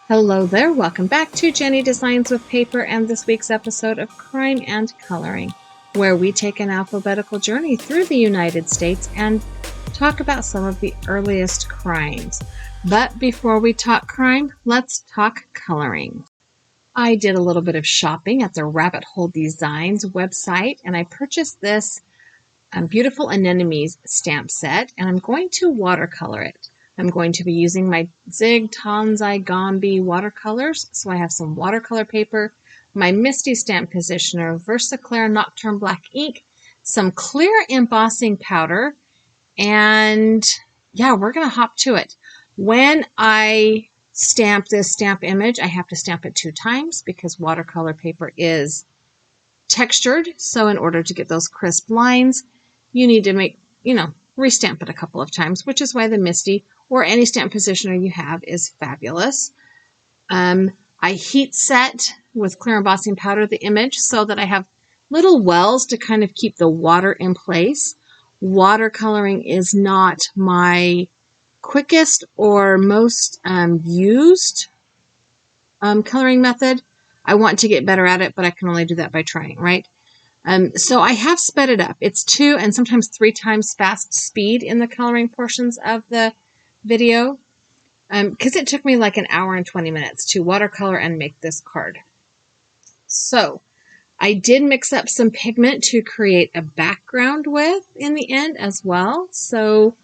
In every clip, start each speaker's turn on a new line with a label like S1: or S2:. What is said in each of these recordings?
S1: Hello there, welcome back to Jennie Designs with Paper and this week's episode of Crime and Coloring, where we take an alphabetical journey through the United States and talk about some of the earliest crimes. But before we talk crime, let's talk coloring. I did a little bit of shopping at the Rabbit Hole Designs website and I purchased this beautiful anemones stamp set and I'm going to watercolor it. I'm going to be using my Zig Tanzai Gombi watercolors. So I have some watercolor paper, my Misty Stamp Positioner, Versaclear Nocturne Black ink, some clear embossing powder, and yeah, we're going to hop to it. When I stamp this stamp image, I have to stamp it 2 times because watercolor paper is textured. So in order to get those crisp lines, you need to restamp it a couple of times, which is why the Misty or any stamp positioner you have is fabulous. I heat set with clear embossing powder the image so that I have little wells to kind of keep the water in place. Watercoloring is not my quickest or most used coloring method. I want to get better at it, but I can only do that by trying, right? So I have sped it up. It's 2 and sometimes 3 times fast speed in the coloring portions of the video because it took me like an hour and 20 minutes to watercolor and make this card. So I did mix up some pigment to create a background with in the end as well. So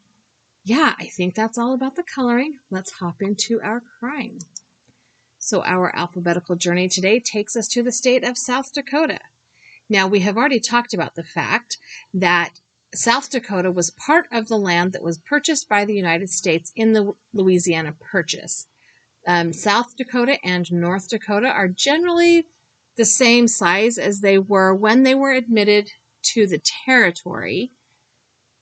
S1: yeah, I think that's all about the coloring. Let's hop into our crime. So our alphabetical journey today takes us to the state of South Dakota. Now, we have already talked about the fact that South Dakota was part of the land that was purchased by the United States in the Louisiana Purchase. South Dakota and North Dakota are generally the same size as they were when they were admitted to the territory.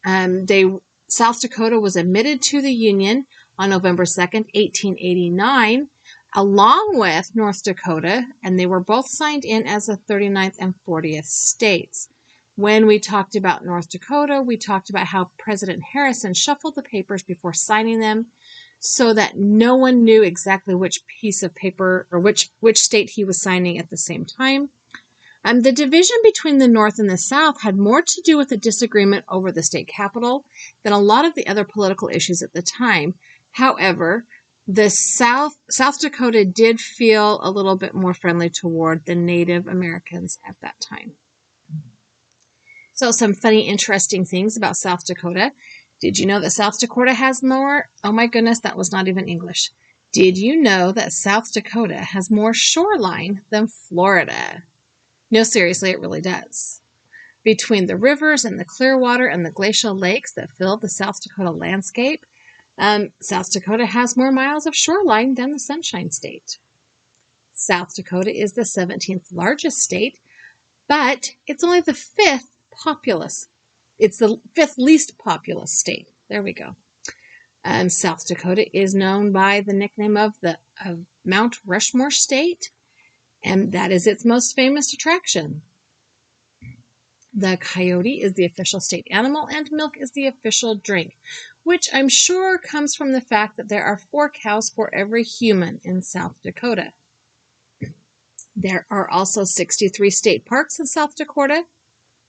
S1: South Dakota was admitted to the Union on November 2nd, 1889, along with North Dakota, and they were both signed in as the 39th and 40th states. When we talked about North Dakota, we talked about how President Harrison shuffled the papers before signing them so that no one knew exactly which piece of paper or which state he was signing at the same time. The division between the North and the South had more to do with the disagreement over the state capital than a lot of the other political issues at the time. However, the South Dakota did feel a little bit more friendly toward the Native Americans at that time. So some funny, interesting things about South Dakota. Did you know that South Dakota has more? Oh my goodness, that was not even English. Did you know that South Dakota has more shoreline than Florida? No, seriously, it really does. Between the rivers and the clear water and the glacial lakes that fill the South Dakota landscape, South Dakota has more miles of shoreline than the Sunshine State. South Dakota is the 17th largest state, but it's only the 5th populous. It's the 5th least populous state. There we go. South Dakota is known by the nickname of Mount Rushmore State, and that is its most famous attraction. The coyote is the official state animal, and milk is the official drink, which I'm sure comes from the fact that there are 4 cows for every human in South Dakota. There are also 63 state parks in South Dakota.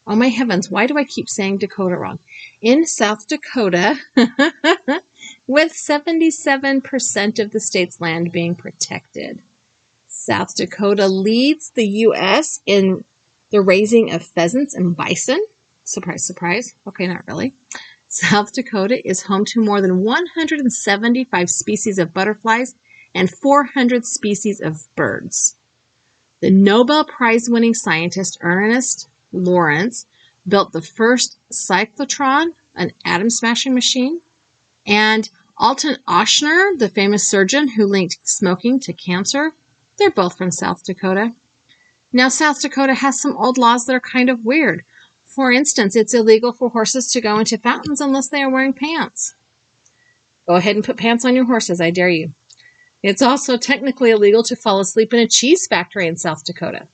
S1: Oh my heavens, why do I keep saying Dakota wrong? In South Dakota, with 77% of the state's land being protected. South Dakota leads the U.S. in the raising of pheasants and bison. Surprise, surprise. Okay, not really. South Dakota is home to more than 175 species of butterflies and 400 species of birds. The Nobel Prize-winning scientist Ernest Lawrence built the first cyclotron, an atom-smashing machine, and Alton Ochsner, the famous surgeon who linked smoking to cancer, they're both from South Dakota. Now, South Dakota has some old laws that are kind of weird. For instance, it's illegal for horses to go into fountains unless they are wearing pants. Go ahead and put pants on your horses, I dare you. It's also technically illegal to fall asleep in a cheese factory in South Dakota.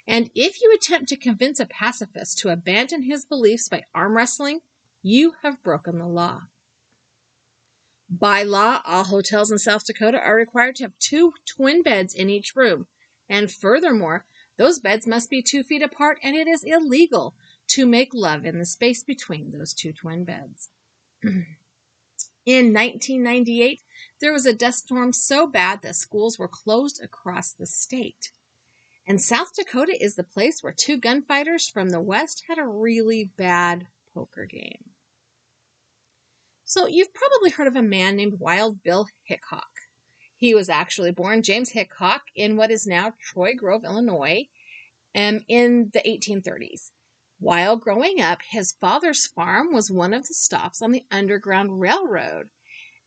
S1: And if you attempt to convince a pacifist to abandon his beliefs by arm wrestling, you have broken the law. By law, all hotels in South Dakota are required to have 2 twin beds in each room. And furthermore, those beds must be 2 feet apart, and it is illegal to make love in the space between those 2 twin beds. In 1998, there was a dust storm so bad that schools were closed across the state. And South Dakota is the place where 2 gunfighters from the West had a really bad poker game. So you've probably heard of a man named Wild Bill Hickok. He was actually born James Hickok in what is now Troy Grove, Illinois, in the 1830s. While growing up, his father's farm was one of the stops on the Underground Railroad.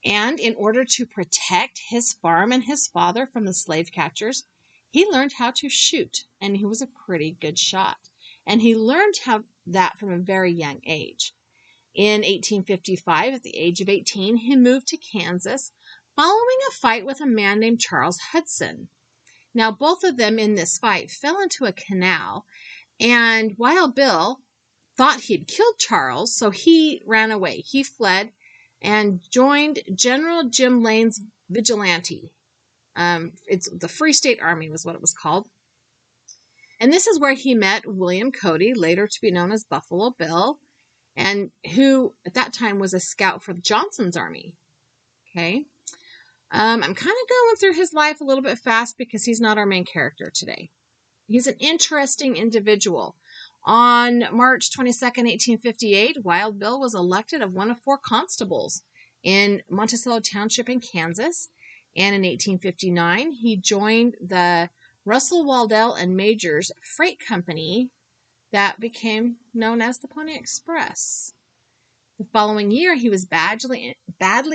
S1: And in order to protect his farm and his father from the slave catchers, he learned how to shoot, and he was a pretty good shot. And he learned that from a very young age. In 1855, at the age of 18, he moved to Kansas following a fight with a man named Charles Hudson. Now, both of them in this fight fell into a canal, and Wild Bill thought he'd killed Charles, so he ran away. He fled and joined General Jim Lane's vigilante. It's the Free State Army was what it was called. And this is where he met William Cody, later to be known as Buffalo Bill, and who at that time was a scout for Johnson's army. Okay. I'm kind of going through his life a little bit fast because he's not our main character today. He's an interesting individual. On March 22nd, 1858, Wild Bill was elected of one of 4 constables in Monticello Township in Kansas. And in 1859, he joined the Russell, Waddell, and Majors Freight Company that became known as the Pony Express. The following year, he was badly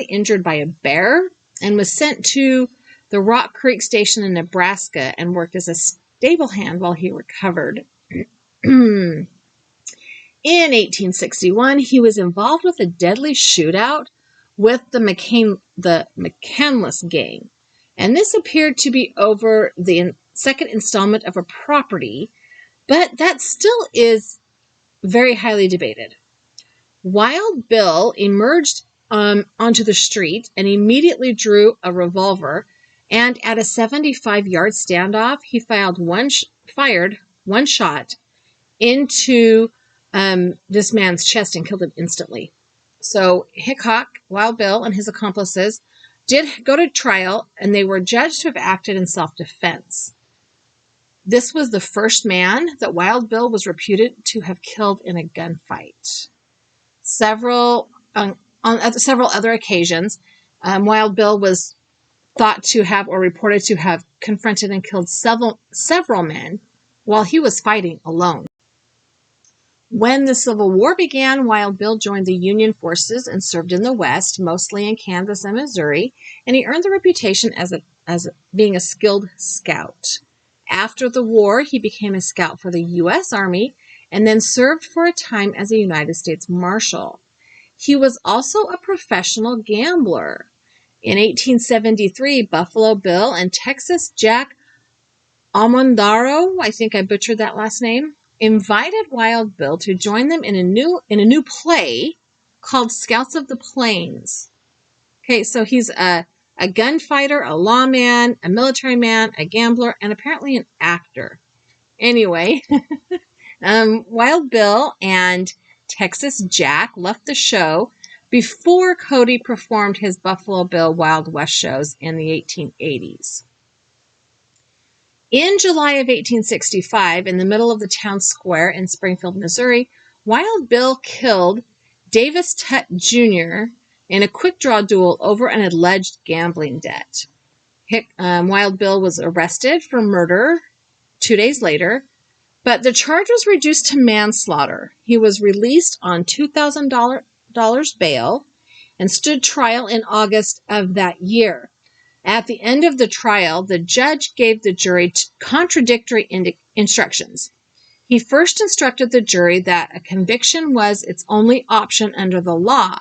S1: injured by a bear and was sent to the Rock Creek Station in Nebraska and worked as a stable hand while he recovered. In 1861, he was involved with a deadly shootout with the McCandless gang. And this appeared to be over the second installment of a property, but that still is very highly debated. Wild Bill emerged onto the street and immediately drew a revolver, and at a 75-yard standoff, he fired one shot into this man's chest and killed him instantly. So Hickok, Wild Bill, and his accomplices did go to trial, and they were judged to have acted in self-defense. This was the first man that Wild Bill was reputed to have killed in a gunfight. On several other occasions, Wild Bill was thought to have or reported to have confronted and killed several men while he was fighting alone. When the Civil War began, Wild Bill joined the Union forces and served in the West, mostly in Kansas and Missouri, and he earned the reputation as being a skilled scout. After the war, he became a scout for the U.S. Army and then served for a time as a United States Marshal. He was also a professional gambler. In 1873, Buffalo Bill and Texas Jack Almondaro, I think I butchered that last name, invited Wild Bill to join them in a new play called Scouts of the Plains. Okay, so he's a gunfighter, a lawman, a military man, a gambler, and apparently an actor. Anyway, Wild Bill and Texas Jack left the show before Cody performed his Buffalo Bill Wild West shows in the 1880s. In July of 1865, in the middle of the town square in Springfield, Missouri, Wild Bill killed Davis Tutt Jr. in a quick draw duel over an alleged gambling debt. Wild Bill was arrested for murder 2 days later, but the charge was reduced to manslaughter. He was released on $2,000 bail and stood trial in August of that year. At the end of the trial, the judge gave the jury contradictory instructions. He first instructed the jury that a conviction was its only option under the law,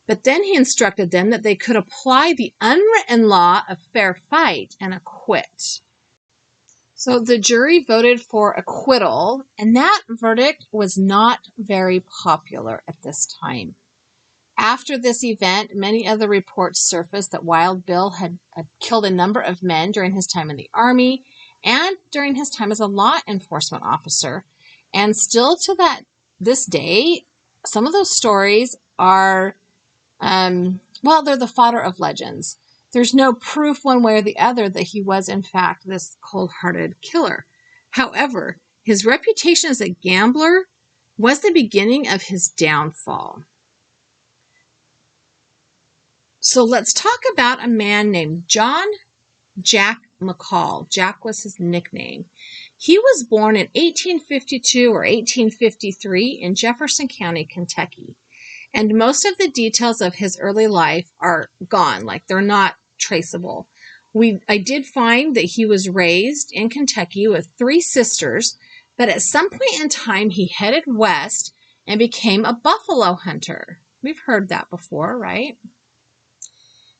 S1: but then he instructed them that they could apply the unwritten law of fair fight and acquit. So the jury voted for acquittal, and that verdict was not very popular at this time. After this event, many other reports surfaced that Wild Bill had killed a number of men during his time in the Army and during his time as a law enforcement officer. And still to this day, some of those stories are, they're the fodder of legends. There's no proof one way or the other that he was, in fact, this cold-hearted killer. However, his reputation as a gambler was the beginning of his downfall. So let's talk about a man named John Jack McCall. Jack was his nickname. He was born in 1852 or 1853 in Jefferson County, Kentucky. And most of the details of his early life are gone, like they're not traceable. I did find that he was raised in Kentucky with 3 sisters, but at some point in time he headed west and became a buffalo hunter. We've heard that before, right?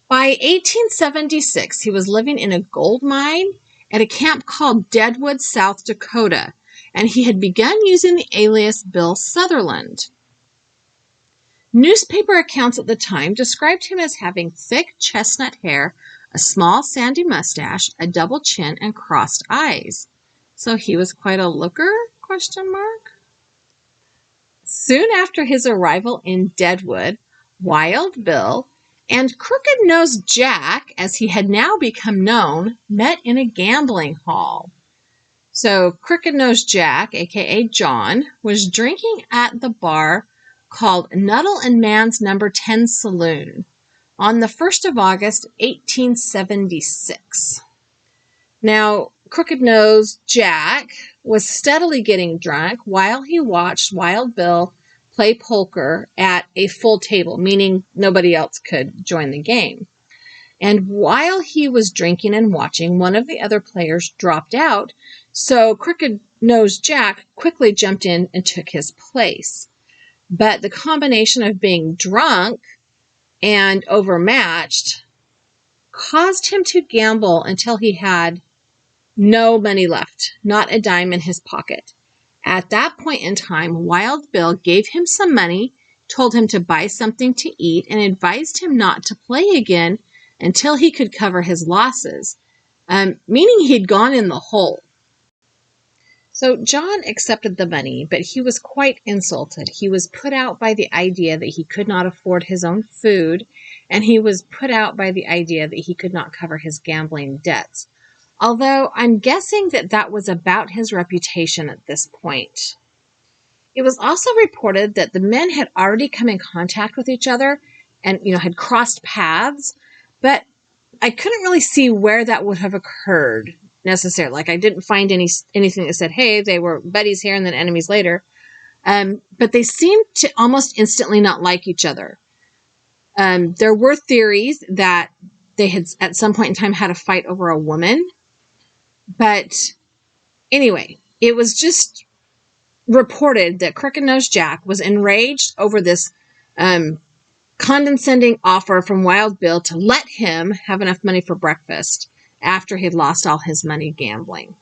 S1: By 1876, he was living in a gold mine at a camp called Deadwood, South Dakota, and he had begun using the alias Bill Sutherland. Newspaper accounts at the time described him as having thick chestnut hair, a small sandy mustache, a double chin, and crossed eyes. So he was quite a looker? ? Soon after his arrival in Deadwood, Wild Bill and Crooked-Nosed Jack, as he had now become known, met in a gambling hall. So Crooked-Nosed Jack, aka John, was drinking at the bar called Nuttall and Mann's No. 10 Saloon on the 1st of August, 1876. Now, Crooked-Nosed Jack was steadily getting drunk while he watched Wild Bill play poker at a full table, meaning nobody else could join the game. And while he was drinking and watching, one of the other players dropped out, so Crooked-Nosed Jack quickly jumped in and took his place. But the combination of being drunk and overmatched caused him to gamble until he had no money left, not a dime in his pocket. At that point in time, Wild Bill gave him some money, told him to buy something to eat, and advised him not to play again until he could cover his losses, meaning he'd gone in the hole. So John accepted the money, but he was quite insulted. He was put out by the idea that he could not afford his own food, and he was put out by the idea that he could not cover his gambling debts. Although I'm guessing that was about his reputation at this point. It was also reported that the men had already come in contact with each other and, had crossed paths, but I couldn't really see where that would have occurred necessarily. Like, I didn't find anything that said, hey, they were buddies here and then enemies later. But they seemed to almost instantly not like each other. There were theories that they had at some point in time had a fight over a woman. But anyway, it was just reported that Crooked-Nosed Jack was enraged over this condescending offer from Wild Bill to let him have enough money for breakfast after he'd lost all his money gambling.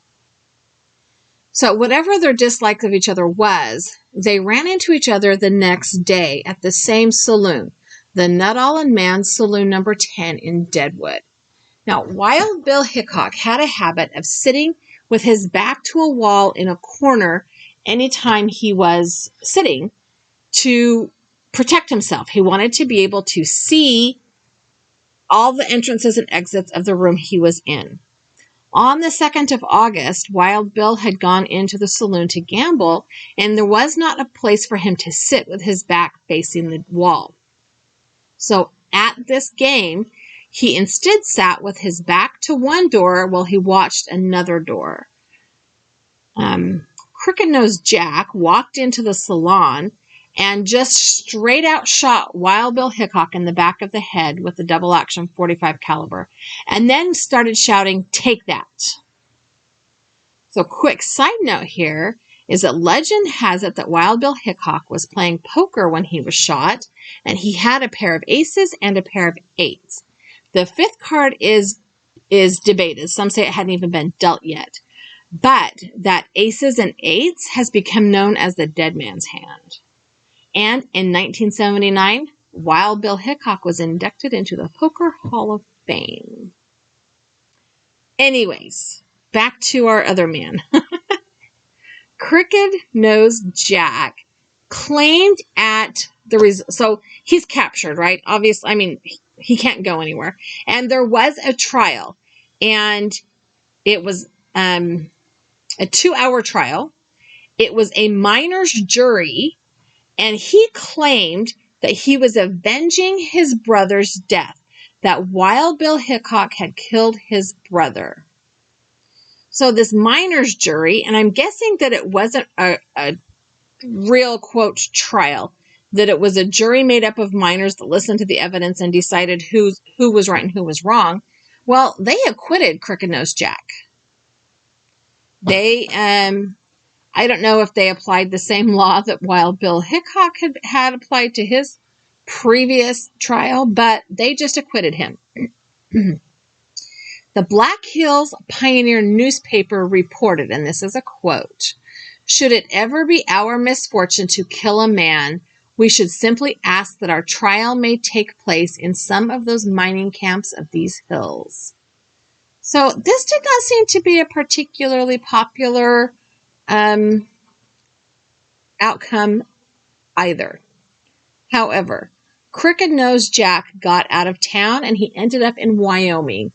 S1: So whatever their dislike of each other was, they ran into each other the next day at the same saloon, the Nuttall and Mann's Saloon No. 10 in Deadwood. Now, Wild Bill Hickok had a habit of sitting with his back to a wall in a corner anytime he was sitting to protect himself. He wanted to be able to see all the entrances and exits of the room he was in. On the 2nd of August, Wild Bill had gone into the saloon to gamble, and there was not a place for him to sit with his back facing the wall. So at this game, he instead sat with his back to one door while he watched another door. Crooked-Nosed Jack walked into the salon and just straight out shot Wild Bill Hickok in the back of the head with a double-action .45 caliber, and then started shouting, "Take that." So quick side note here is that legend has it that Wild Bill Hickok was playing poker when he was shot, and he had a pair of aces and a pair of eights. The 5th card is debated. Some say it hadn't even been dealt yet. But that aces and eights has become known as the dead man's hand. And in 1979, Wild Bill Hickok was inducted into the Poker Hall of Fame. Anyways, back to our other man. Crooked-Nosed Jack claimed at the so he's captured, right? Obviously, I mean, he can't go anywhere. And there was a trial, and it was a 2-hour trial. It was a minor's jury, and he claimed that he was avenging his brother's death, that Wild Bill Hickok had killed his brother. So this minor's jury, and I'm guessing that it wasn't a real, quote, trial, that it was a jury made up of minors that listened to the evidence and decided who was right and who was wrong. Well, they acquitted Crooked-Nosed Jack. They, I don't know if they applied the same law that Wild Bill Hickok had applied to his previous trial, but they just acquitted him. The Black Hills Pioneer newspaper reported, and this is a quote, "Should it ever be our misfortune to kill a man, we should simply ask that our trial may take place in some of those mining camps of these hills." So this did not seem to be a particularly popular outcome either. However, Crooked-Nosed Jack got out of town and he ended up in Wyoming.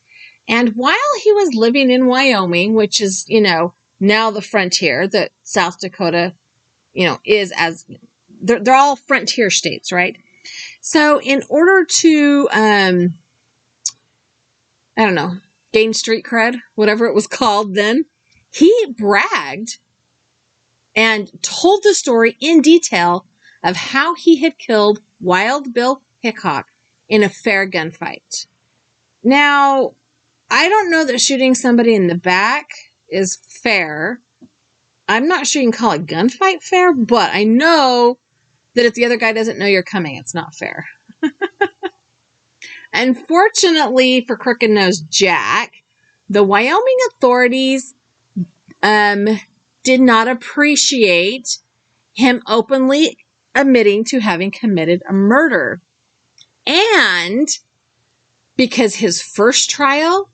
S1: And while he was living in Wyoming, which is, now the frontier that South Dakota, is as, they're all frontier states, right? So in order to, gain street cred, whatever it was called then, he bragged and told the story in detail of how he had killed Wild Bill Hickok in a fair gunfight. Now, I don't know that shooting somebody in the back is fair. I'm not sure you can call a gunfight fair, but I know that if the other guy doesn't know you're coming, it's not fair. Unfortunately for Crooked-Nosed Jack, the Wyoming authorities did not appreciate him openly admitting to having committed a murder. And because his first trial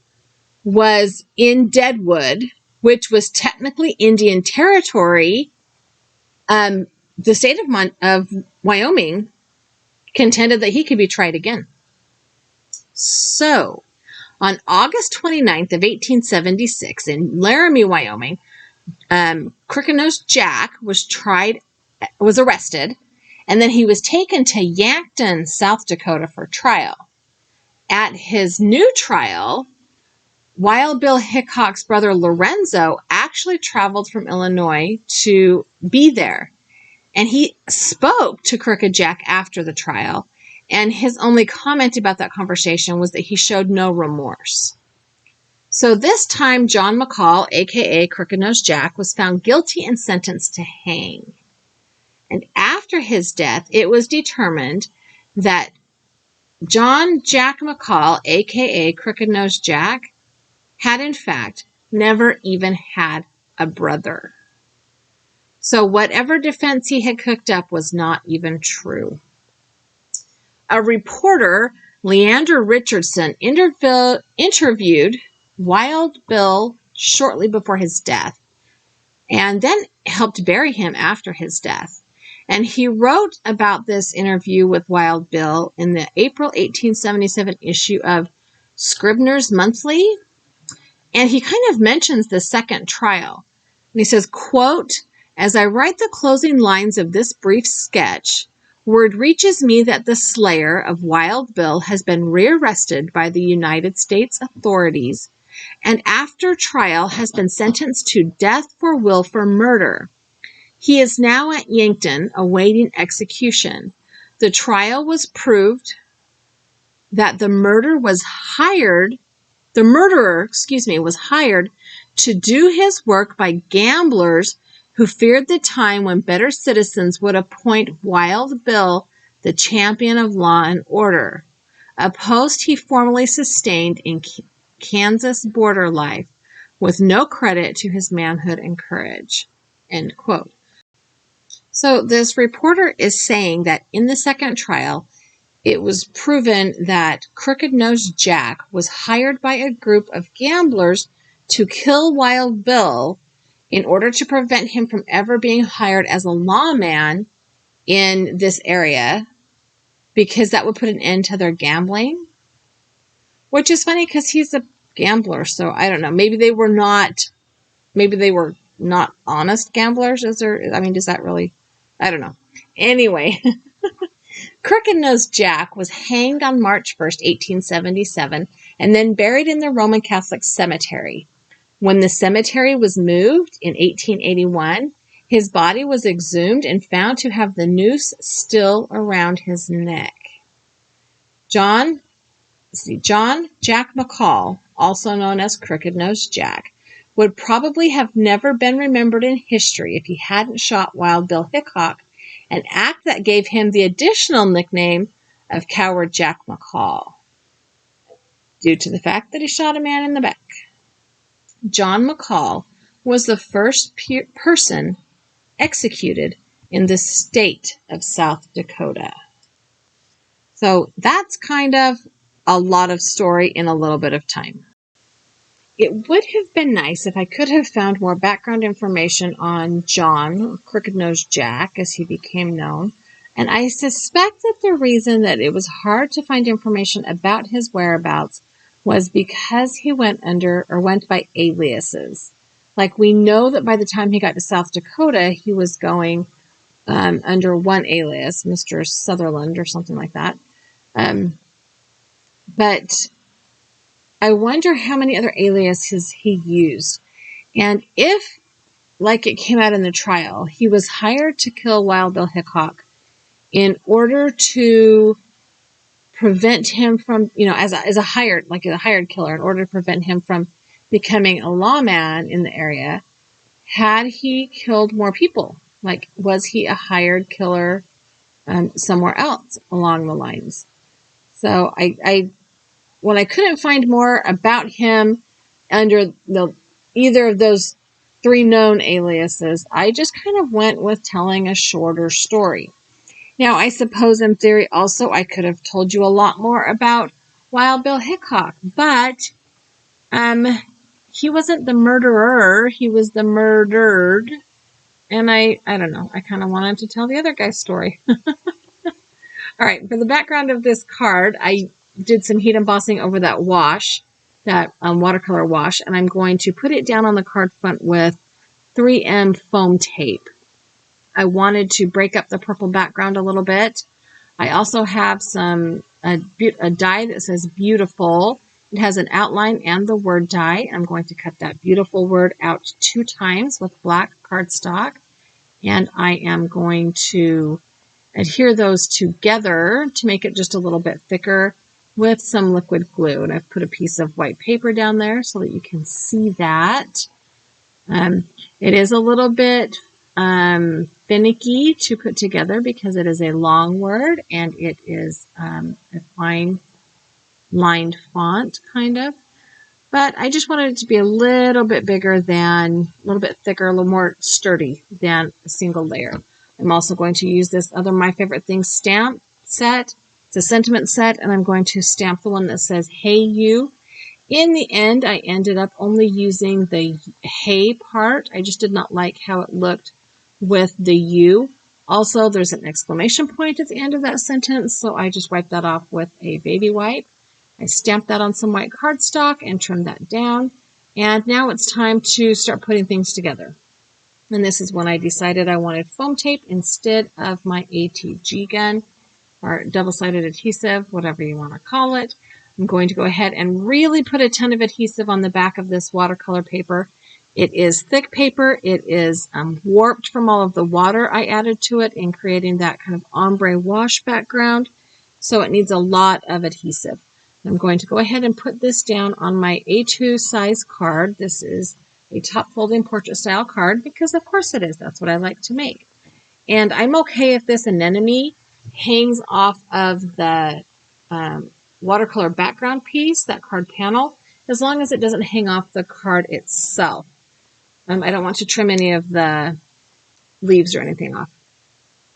S1: was in Deadwood, which was technically Indian territory, the state of Wyoming contended that he could be tried again. So, on August 29th of 1876 in Laramie, Wyoming, Crooked-Nosed Jack was arrested, and then he was taken to Yankton, South Dakota for trial. At his new trial, Wild Bill Hickok's brother Lorenzo actually traveled from Illinois to be there. And he spoke to Crooked Jack after the trial. And his only comment about that conversation was that he showed no remorse. So this time, John McCall, a.k.a. Crooked-Nosed Jack, was found guilty and sentenced to hang. And after his death, it was determined that John Jack McCall, a.k.a. Crooked-Nosed Jack, had in fact never even had a brother. So whatever defense he had cooked up was not even true. A reporter, Leander Richardson, interviewed Wild Bill shortly before his death, and then helped bury him after his death. And he wrote about this interview with Wild Bill in the April 1877 issue of Scribner's Monthly. And he kind of mentions the second trial. And he says, quote, "As I write the closing lines of this brief sketch, word reaches me that the slayer of Wild Bill has been rearrested by the United States authorities and after trial has been sentenced to death for willful murder. He is now at Yankton awaiting execution. The trial was proved that the murderer was hired to do his work by gamblers who feared the time when better citizens would appoint Wild Bill the champion of law and order, a post he formerly sustained in Kansas border life with no credit to his manhood and courage." End quote. So this reporter is saying that in the second trial, it was proven that Crooked-Nosed Jack was hired by a group of gamblers to kill Wild Bill in order to prevent him from ever being hired as a lawman in this area, because that would put an end to their gambling. Which is funny because he's a gambler, so I don't know. Maybe they were not honest gamblers. Does that really? I don't know. Anyway, Crooked-Nosed Jack was hanged on March 1st, 1877, and then buried in the Roman Catholic cemetery. When the cemetery was moved in 1881, his body was exhumed and found to have the noose still around his neck. John Jack McCall, also known as Crooked-Nosed Jack, would probably have never been remembered in history if he hadn't shot Wild Bill Hickok, an act that gave him the additional nickname of Coward Jack McCall, due to the fact that he shot a man in the back. John McCall was the first person executed in the state of South Dakota. So that's kind of a lot of story in a little bit of time. It would have been nice if I could have found more background information on John, Crooked-Nosed Jack, as he became known, and I suspect that the reason that it was hard to find information about his whereabouts was because he went by aliases. Like, we know that by the time he got to South Dakota, he was going under one alias, Mr. Sutherland or something like that. But I wonder how many other aliases he used. And if, like it came out in the trial, he was hired to kill Wild Bill Hickok in order to prevent him from, as a hired killer, in order to prevent him from becoming a lawman in the area, had he killed more people? Like, was he a hired killer somewhere else along the lines? So when I couldn't find more about him under either of those three known aliases, I just kind of went with telling a shorter story. Now, I suppose in theory also I could have told you a lot more about Wild Bill Hickok, but he wasn't the murderer, he was the murdered. And I don't know, I kind of wanted to tell the other guy's story. All right, for the background of this card, I did some heat embossing over that wash, that watercolor wash, and I'm going to put it down on the card front with 3M foam tape. I wanted to break up the purple background a little bit. I also have a die that says beautiful. It has an outline and the word die. I'm going to cut that beautiful word out 2 times with black cardstock. And I am going to adhere those together to make it just a little bit thicker with some liquid glue. And I've put a piece of white paper down there so that you can see that. It is a little bit finicky to put together because it is a long word and it is a fine lined font, kind of. But I just wanted it to be a little bit thicker, a little more sturdy than a single layer. I'm also going to use this other My Favorite Things stamp set. It's a sentiment set, and I'm going to stamp the one that says, Hey You. In the end, I ended up only using the hey part. I just did not like how it looked with the you. Also, there's an exclamation point at the end of that sentence, so I just wiped that off with a baby wipe. I stamped that on some white cardstock and trimmed that down. And now it's time to start putting things together. And this is when I decided I wanted foam tape instead of my ATG gun, or double-sided adhesive, whatever you want to call it. I'm going to go ahead and really put a ton of adhesive on the back of this watercolor paper. It is thick paper. It is warped from all of the water I added to it in creating that kind of ombre wash background. So it needs a lot of adhesive. I'm going to go ahead and put this down on my A2 size card. This is a top folding portrait style card because of course it is. That's what I like to make. And I'm okay if this anemone hangs off of the watercolor background piece, that card panel, as long as it doesn't hang off the card itself. I don't want to trim any of the leaves or anything off.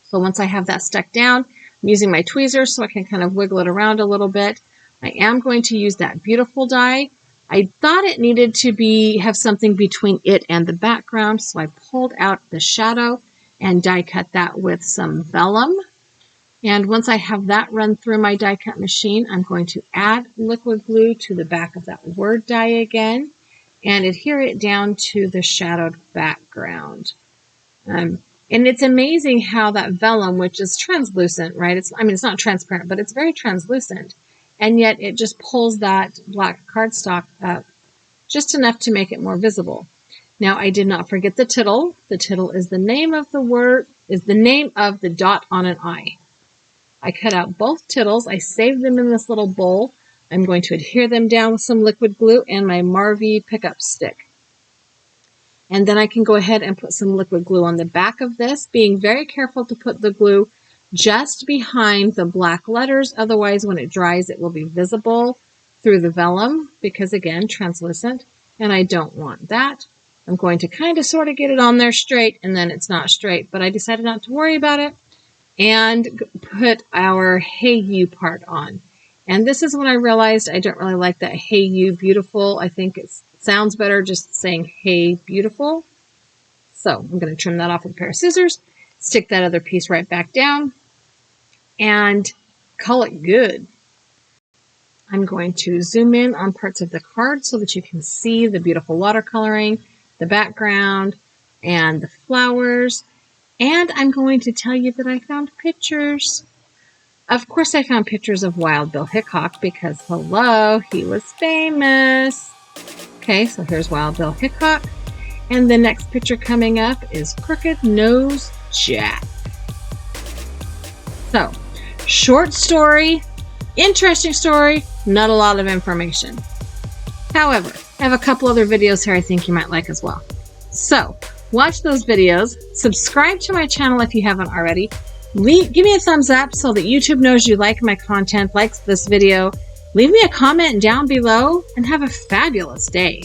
S1: So once I have that stuck down, I'm using my tweezers so I can kind of wiggle it around a little bit. I am going to use that beautiful die. I thought it needed to have something between it and the background, so I pulled out the shadow and die cut that with some vellum. And once I have that run through my die cut machine, I'm going to add liquid glue to the back of that word die again and adhere it down to the shadowed background. And it's amazing how that vellum, which is translucent, right? It's not transparent, but it's very translucent. And yet it just pulls that black cardstock up just enough to make it more visible. Now, I did not forget the tittle. The tittle is the name of the word, is the name of the dot on an I. I cut out both tittles. I saved them in this little bowl. I'm going to adhere them down with some liquid glue and my Marvy pickup stick. And then I can go ahead and put some liquid glue on the back of this, being very careful to put the glue just behind the black letters. Otherwise, when it dries, it will be visible through the vellum because, again, translucent, and I don't want that. I'm going to kind of sort of get it on there straight, and then it's not straight, but I decided not to worry about it and put our Hey You part on. And this is when I realized I don't really like that Hey You Beautiful. I think it sounds better just saying Hey Beautiful. So I'm going to trim that off with a pair of scissors, stick that other piece right back down, and call it good. I'm going to zoom in on parts of the card so that you can see the beautiful watercoloring, the background, and the flowers. And I'm going to tell you that I found pictures. Of course, I found pictures of Wild Bill Hickok because, hello, he was famous. Okay, so here's Wild Bill Hickok. And the next picture coming up is Crooked Nose Jack. So, short story, interesting story, not a lot of information. However, I have a couple other videos here I think you might like as well. So, watch those videos, subscribe to my channel if you haven't already, give me a thumbs up so that YouTube knows you like my content, likes this video, leave me a comment down below, and have a fabulous day.